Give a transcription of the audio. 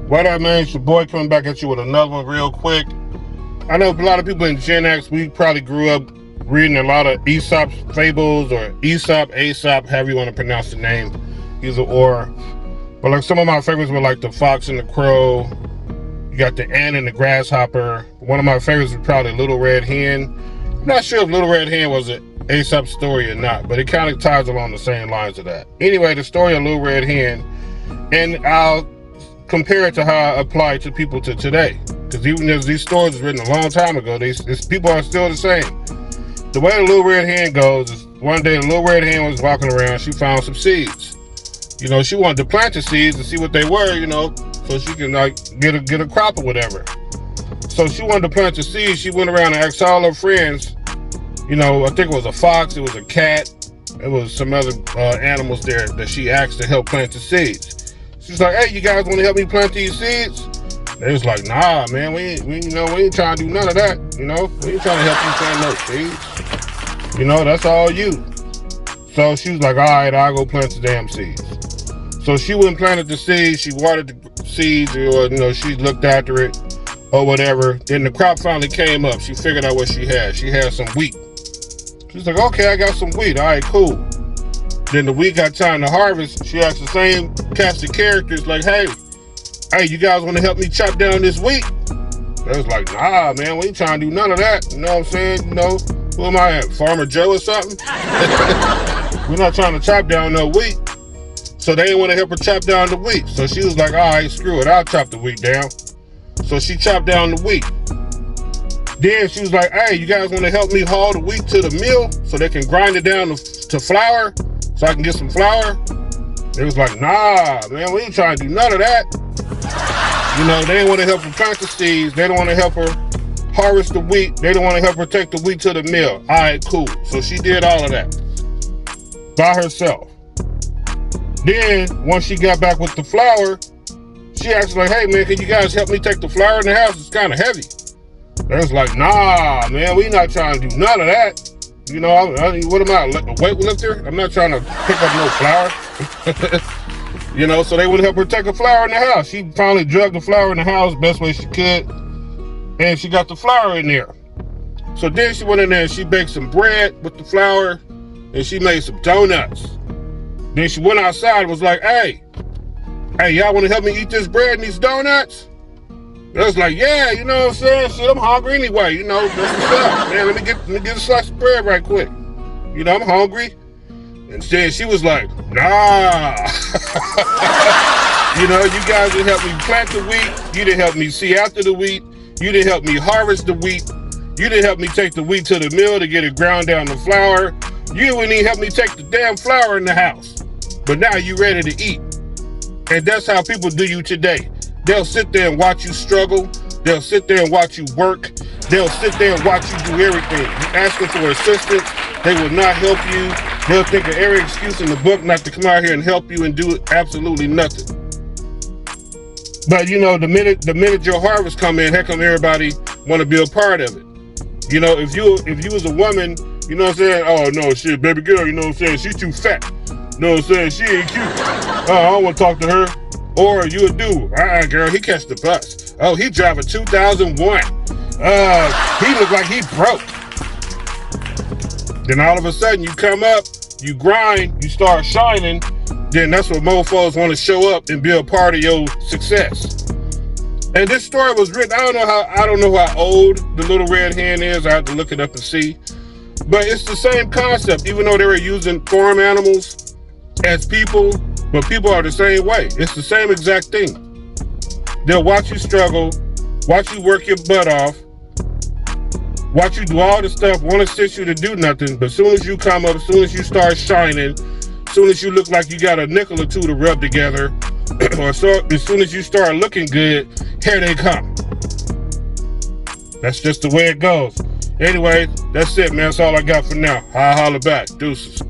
What up, man? It's your boy coming back at you with another one real quick. I know a lot of people in Gen X, we probably grew up reading a lot of Aesop's fables or Aesop, however you want to pronounce the name, either or. But like some of my favorites were like The Fox and the Crow. You got The Ant and the Grasshopper. One of my favorites was probably Little Red Hen. I'm not sure if Little Red Hen was an Aesop story or not, but it kind of ties along the same lines of that. Anyway, the story of Little Red Hen, and I'll compare it to how I apply it to people to today. Because even as these stories were written a long time ago, these people are still the same. The way the Little Red Hen goes is one day the Little Red Hen was walking around, she found some seeds. You know, she wanted to plant the seeds and see what they were, you know, so she can like get a crop or whatever. So she wanted to plant the seeds. She went around and asked all her friends, you know, I think it was a fox, it was a cat, it was some other animals there that she asked to help plant the seeds. She's like, hey, you guys want to help me plant these seeds? They was like, nah, man, we ain't trying to do none of that. You know, we ain't trying to help you plant no seeds. You know, that's all you. So she was like, all right, I'll go plant the damn seeds. So she went and planted the seeds. She watered the seeds, or, you know, she looked after it or whatever. Then the crop finally came up. She figured out what she had. She had some wheat. She's like, okay, I got some wheat. All right, cool. Then the wheat got time to harvest. She asked the same cast of characters, like, hey, you guys want to help me chop down this wheat? They was like, nah, man, we ain't trying to do none of that. You know what I'm saying? You know, who am I at? Farmer Joe or something? We're not trying to chop down no wheat. So they didn't want to help her chop down the wheat. So she was like, all right, screw it, I'll chop the wheat down. So she chopped down the wheat. Then she was like, hey, you guys want to help me haul the wheat to the mill so they can grind it down to flour so I can get some flour? They was like, nah, man, we ain't trying to do none of that. You know, they didn't want to help her plant the seeds. They don't want to help her harvest the wheat. They don't want to help her take the wheat to the mill. All right, cool. So she did all of that by herself. Then, once she got back with the flour, she asked like, hey, man, can you guys help me take the flour in the house? It's kind of heavy. They was like, nah, man, we not trying to do none of that. You know, what am I, a weightlifter? I'm not trying to pick up no flour. You know, so they would help her take a flour in the house. She finally drugged the flour in the house best way she could, and she got the flour in there. So then she went in there and she baked some bread with the flour, and she made some donuts. Then she went outside and was like, hey, y'all want to help me eat this bread and these donuts? I was like, yeah, you know what I'm saying? Shit, I'm hungry anyway, you know, that's what's up, man. Let me get a slice of bread right quick. You know, I'm hungry. And then she was like, nah. You know, you guys didn't help me plant the wheat. You didn't help me see after the wheat. You didn't help me harvest the wheat. You didn't help me take the wheat to the mill to get it ground down to flour. You didn't even help me take the damn flour in the house. But now you ready to eat. And that's how people do you today. They'll sit there and watch you struggle. They'll sit there and watch you work. They'll sit there and watch you do everything. You ask them for assistance, they will not help you. They'll think of every excuse in the book not to come out here and help you and do absolutely nothing. But you know, the minute your harvest come in, how come everybody want to be a part of it? You know, if you was a woman, you know what I'm saying? Oh no, shit, baby girl, you know what I'm saying? She's too fat. You know what I'm saying? She ain't cute. I don't want to talk to her. Or you a dude. Girl, he catch the bus. Oh, he drive a 2001. He look like he broke. Then all of a sudden you come up, you grind, you start shining, then that's what mofos want to show up and be a part of your success. And this story was written, I don't know how old the Little Red Hen is. I have to look it up and see. But it's the same concept, even though they were using farm animals as people, but people are the same way. It's the same exact thing. They'll watch you struggle, watch you work your butt off, watch you do all the stuff, want to assist you to do nothing, but as soon as you come up, as soon as you start shining, as soon as you look like you got a nickel or two to rub together, or so, as soon as you start looking good, here they come. That's just the way it goes. Anyway, that's it, man. That's all I got for now. I'll holler back. Deuces.